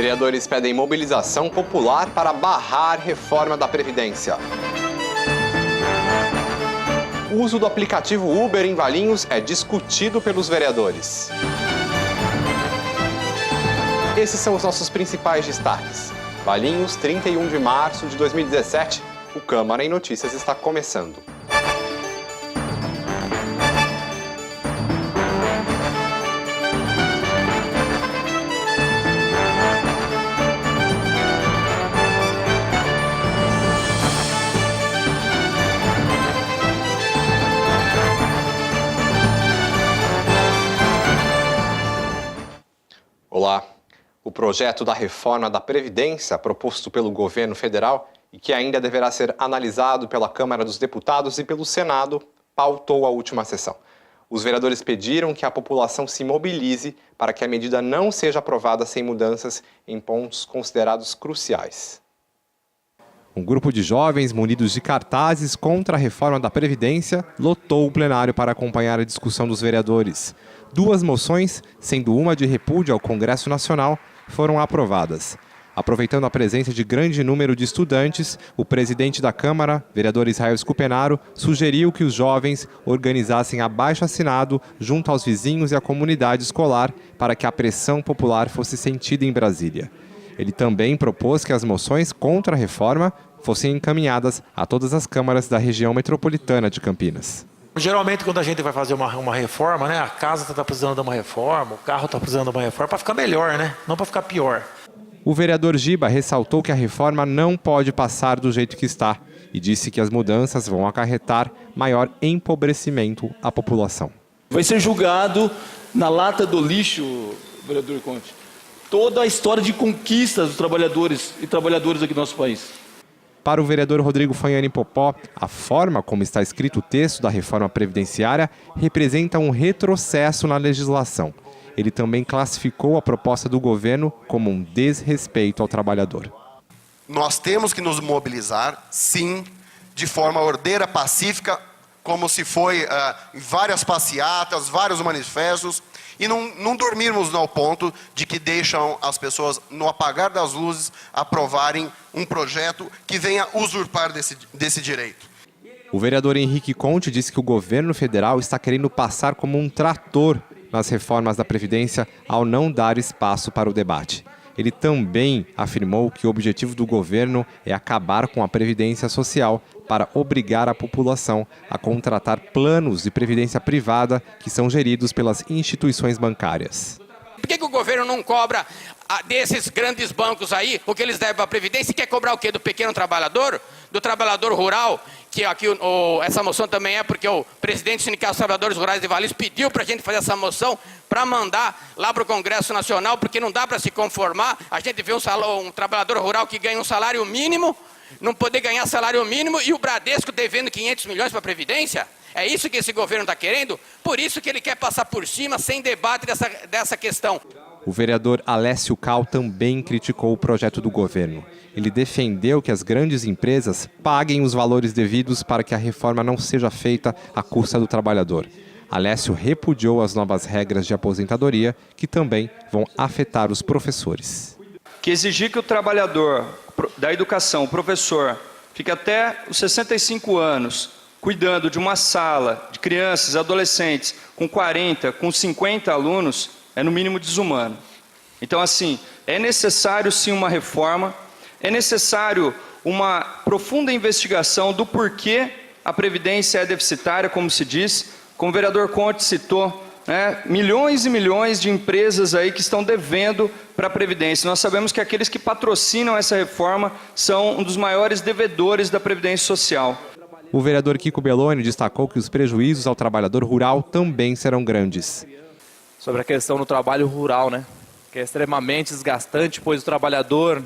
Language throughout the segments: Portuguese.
Vereadores pedem mobilização popular para barrar reforma da Previdência. O uso do aplicativo Uber em Valinhos é discutido pelos vereadores. Esses são os nossos principais destaques. Valinhos, 31 de março de 2017. O Câmara em Notícias está começando. Olá. O projeto da reforma da Previdência, proposto pelo governo federal e que ainda deverá ser analisado pela Câmara dos Deputados e pelo Senado, pautou a última sessão. Os vereadores pediram que a população se mobilize para que a medida não seja aprovada sem mudanças em pontos considerados cruciais. Um grupo de jovens munidos de cartazes contra a reforma da Previdência lotou o plenário para acompanhar a discussão dos vereadores. 2 moções, sendo uma de repúdio ao Congresso Nacional, foram aprovadas. Aproveitando a presença de grande número de estudantes, o presidente da Câmara, vereador Israel Scupenaro, sugeriu que os jovens organizassem abaixo-assinado junto aos vizinhos e à comunidade escolar para que a pressão popular fosse sentida em Brasília. Ele também propôs que as moções contra a reforma fossem encaminhadas a todas as câmaras da região metropolitana de Campinas. Geralmente, quando a gente vai fazer uma reforma, né, a casa está precisando de uma reforma, o carro está precisando de uma reforma para ficar melhor, né? Não para ficar pior. O vereador Giba ressaltou que a reforma não pode passar do jeito que está e disse que as mudanças vão acarretar maior empobrecimento à população. Vai ser julgado na lata do lixo, vereador Conte, toda a história de conquistas dos trabalhadores e trabalhadoras aqui do nosso país. Para o vereador Rodrigo Fanhani Popó, a forma como está escrito o texto da reforma previdenciária representa um retrocesso na legislação. Ele também classificou a proposta do governo como um desrespeito ao trabalhador. Nós temos que nos mobilizar, sim, de forma ordeira, pacífica, como se foi em várias passeatas, vários manifestos, e não dormirmos ao ponto de que deixam as pessoas, no apagar das luzes, aprovarem um projeto que venha usurpar desse direito. O vereador Henrique Conte disse que o governo federal está querendo passar como um trator nas reformas da Previdência ao não dar espaço para o debate. Ele também afirmou que o objetivo do governo é acabar com a Previdência Social para obrigar a população a contratar planos de previdência privada que são geridos pelas instituições bancárias. Por que o governo não cobra desses grandes bancos aí o que eles devem para a Previdência e quer cobrar o quê? Do pequeno trabalhador? Do trabalhador rural? Que aqui essa moção também é porque o presidente do Sindicato dos Trabalhadores Rurais de Valinhos pediu para a gente fazer essa moção para mandar lá para o Congresso Nacional, porque não dá para se conformar. A gente vê um trabalhador rural que ganha um salário mínimo, não poder ganhar salário mínimo e o Bradesco devendo 500 milhões para a Previdência? É isso que esse governo está querendo? Por isso que ele quer passar por cima sem debate dessa questão. O vereador Alessio Cal também criticou o projeto do governo. Ele defendeu que as grandes empresas paguem os valores devidos para que a reforma não seja feita à custa do trabalhador. Alessio repudiou as novas regras de aposentadoria, que também vão afetar os professores. Que exigir que o trabalhador da educação, o professor, fique até os 65 anos cuidando de uma sala de crianças, adolescentes, com 40, com 50 alunos, é no mínimo desumano. Então, assim, é necessário sim uma reforma, é necessário uma profunda investigação do porquê a Previdência é deficitária, como se diz, como o vereador Conte citou, né, milhões e milhões de empresas aí que estão devendo para a Previdência. Nós sabemos que aqueles que patrocinam essa reforma são um dos maiores devedores da Previdência Social. O vereador Kiko Belloni destacou que os prejuízos ao trabalhador rural também serão grandes. Sobre a questão do trabalho rural, né? Que é extremamente desgastante, pois o trabalhador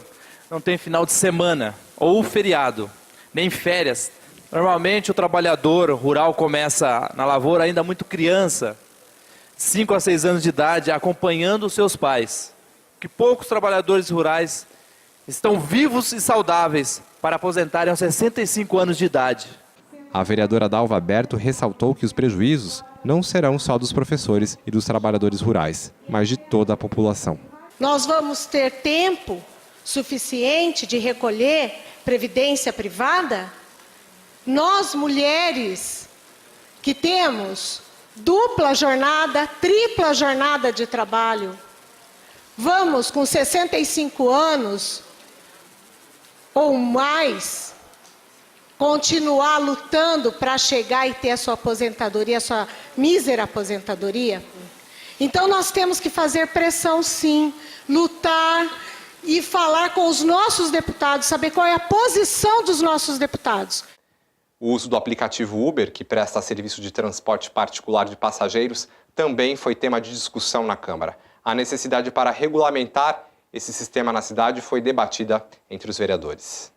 não tem final de semana ou feriado, nem férias. Normalmente o trabalhador rural começa na lavoura ainda muito criança, 5 a 6 anos de idade, acompanhando os seus pais. Que poucos trabalhadores rurais estão vivos e saudáveis para aposentarem aos 65 anos de idade. A vereadora Dalva Berto ressaltou que os prejuízos não serão só dos professores e dos trabalhadores rurais, mas de toda a população. Nós vamos ter tempo suficiente de recolher previdência privada? Nós, mulheres, que temos dupla jornada, tripla jornada de trabalho, vamos com 65 anos ou mais continuar lutando para chegar e ter a sua aposentadoria, a sua mísera aposentadoria? Então nós temos que fazer pressão, sim, lutar e falar com os nossos deputados, saber qual é a posição dos nossos deputados. O uso do aplicativo Uber, que presta serviço de transporte particular de passageiros, também foi tema de discussão na Câmara. A necessidade para regulamentar esse sistema na cidade foi debatida entre os vereadores.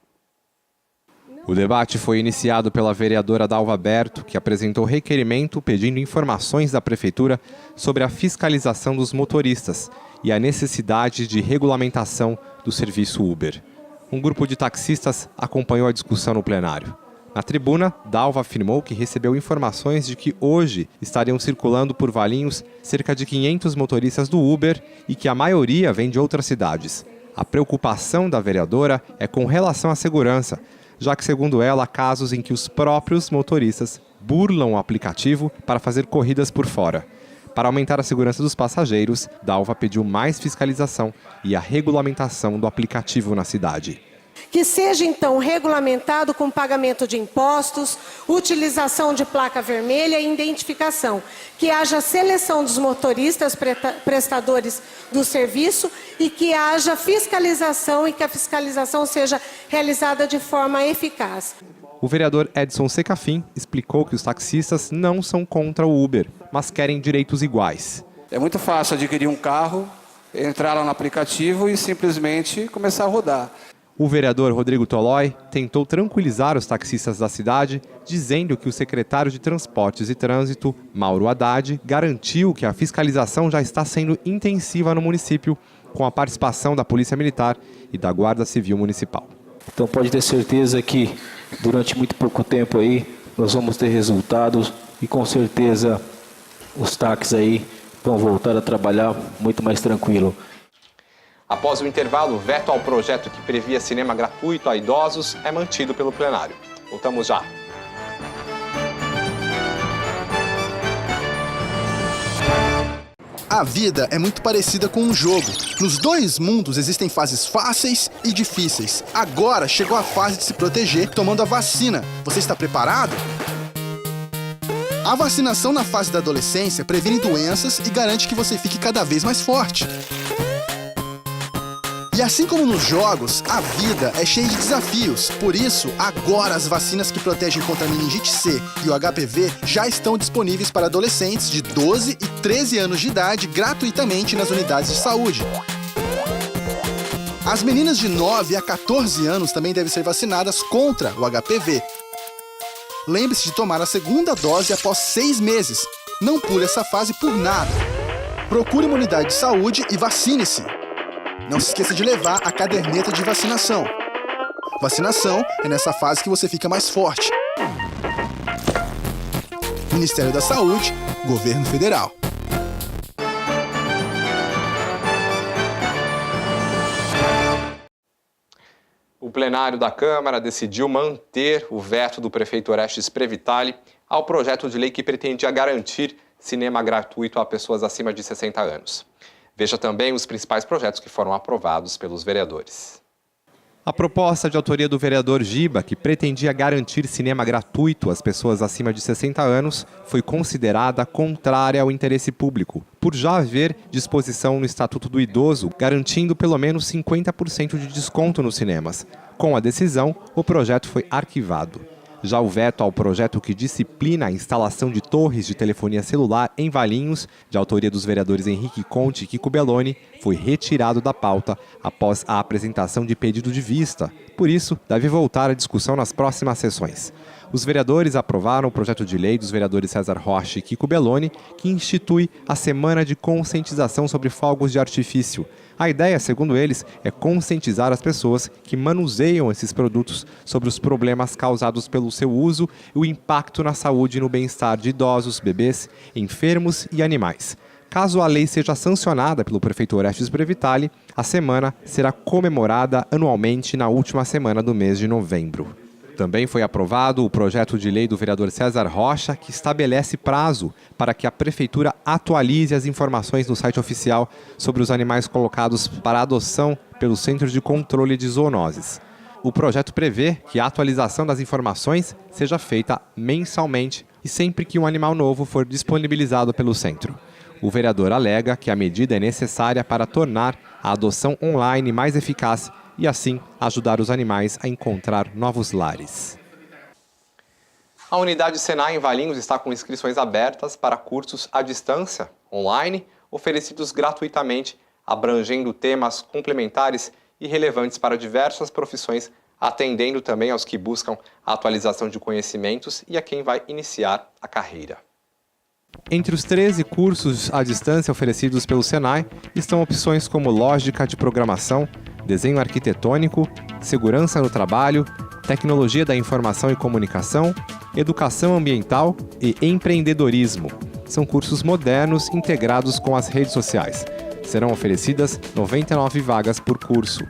O debate foi iniciado pela vereadora Dalva Berto, que apresentou requerimento pedindo informações da Prefeitura sobre a fiscalização dos motoristas e a necessidade de regulamentação do serviço Uber. Um grupo de taxistas acompanhou a discussão no plenário. Na tribuna, Dalva afirmou que recebeu informações de que hoje estariam circulando por Valinhos cerca de 500 motoristas do Uber e que a maioria vem de outras cidades. A preocupação da vereadora é com relação à segurança, já que, segundo ela, há casos em que os próprios motoristas burlam o aplicativo para fazer corridas por fora. Para aumentar a segurança dos passageiros, Dalva pediu mais fiscalização e a regulamentação do aplicativo na cidade. Que seja, então, regulamentado com pagamento de impostos, utilização de placa vermelha e identificação. Que haja seleção dos motoristas prestadores do serviço e que haja fiscalização e que a fiscalização seja realizada de forma eficaz. O vereador Edson Secafim explicou que os taxistas não são contra o Uber, mas querem direitos iguais. É muito fácil adquirir um carro, entrar lá no aplicativo e simplesmente começar a rodar. O vereador Rodrigo Tolói tentou tranquilizar os taxistas da cidade, dizendo que o secretário de Transportes e Trânsito, Mauro Haddad, garantiu que a fiscalização já está sendo intensiva no município, com a participação da Polícia Militar e da Guarda Civil Municipal. Então pode ter certeza que durante muito pouco tempo aí nós vamos ter resultados e com certeza os táxis aí vão voltar a trabalhar muito mais tranquilo. Após o intervalo, o veto ao projeto que previa cinema gratuito a idosos é mantido pelo plenário. Voltamos já. A vida é muito parecida com um jogo. Nos dois mundos existem fases fáceis e difíceis. Agora chegou a fase de se proteger tomando a vacina. Você está preparado? A vacinação na fase da adolescência previne doenças e garante que você fique cada vez mais forte. E assim como nos jogos, a vida é cheia de desafios. Por isso, agora as vacinas que protegem contra a meningite C e o HPV já estão disponíveis para adolescentes de 12 e 13 anos de idade gratuitamente nas unidades de saúde. As meninas de 9 a 14 anos também devem ser vacinadas contra o HPV. Lembre-se de tomar a segunda dose após 6 meses. Não pule essa fase por nada. Procure uma unidade de saúde e vacine-se. Não se esqueça de levar a caderneta de vacinação. Vacinação é nessa fase que você fica mais forte. Ministério da Saúde, Governo Federal. O plenário da Câmara decidiu manter o veto do prefeito Orestes Previtali ao projeto de lei que pretendia garantir cinema gratuito a pessoas acima de 60 anos. Veja também os principais projetos que foram aprovados pelos vereadores. A proposta de autoria do vereador Giba, que pretendia garantir cinema gratuito às pessoas acima de 60 anos, foi considerada contrária ao interesse público, por já haver disposição no Estatuto do Idoso, garantindo pelo menos 50% de desconto nos cinemas. Com a decisão, o projeto foi arquivado. Já o veto ao projeto que disciplina a instalação de torres de telefonia celular em Valinhos, de autoria dos vereadores Henrique Conte e Kiko Belloni, foi retirado da pauta após a apresentação de pedido de vista. Por isso, deve voltar à discussão nas próximas sessões. Os vereadores aprovaram o projeto de lei dos vereadores César Rocha e Kiko Belloni, que institui a Semana de Conscientização sobre Fogos de Artifício. A ideia, segundo eles, é conscientizar as pessoas que manuseiam esses produtos sobre os problemas causados pelo seu uso e o impacto na saúde e no bem-estar de idosos, bebês, enfermos e animais. Caso a lei seja sancionada pelo prefeito Orestes Brevitali, a semana será comemorada anualmente na última semana do mês de novembro. Também foi aprovado o projeto de lei do vereador César Rocha, que estabelece prazo para que a prefeitura atualize as informações no site oficial sobre os animais colocados para adoção pelo Centro de Controle de Zoonoses. O projeto prevê que a atualização das informações seja feita mensalmente e sempre que um animal novo for disponibilizado pelo centro. O vereador alega que a medida é necessária para tornar a adoção online mais eficaz e, assim, ajudar os animais a encontrar novos lares. A unidade Senai em Valinhos está com inscrições abertas para cursos à distância, online, oferecidos gratuitamente, abrangendo temas complementares e relevantes para diversas profissões, atendendo também aos que buscam a atualização de conhecimentos e a quem vai iniciar a carreira. Entre os 13 cursos à distância oferecidos pelo Senai estão opções como lógica de programação, desenho arquitetônico, segurança no trabalho, tecnologia da informação e comunicação, educação ambiental e empreendedorismo. São cursos modernos integrados com as redes sociais. Serão oferecidas 99 vagas por curso.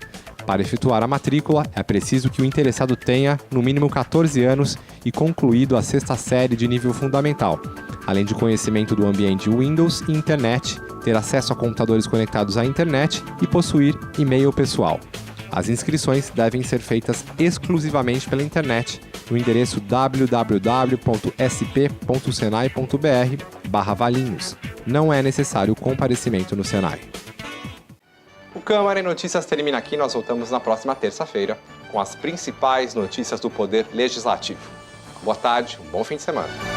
Para efetuar a matrícula, é preciso que o interessado tenha, no mínimo, 14 anos e concluído a 6ª série de nível fundamental, além de conhecimento do ambiente Windows e Internet, ter acesso a computadores conectados à internet e possuir e-mail pessoal. As inscrições devem ser feitas exclusivamente pela internet no endereço www.sp.senai.br/valinhos. Não é necessário comparecimento no Senai. O Câmara em Notícias termina aqui. Nós voltamos na próxima terça-feira com as principais notícias do Poder Legislativo. Boa tarde, um bom fim de semana.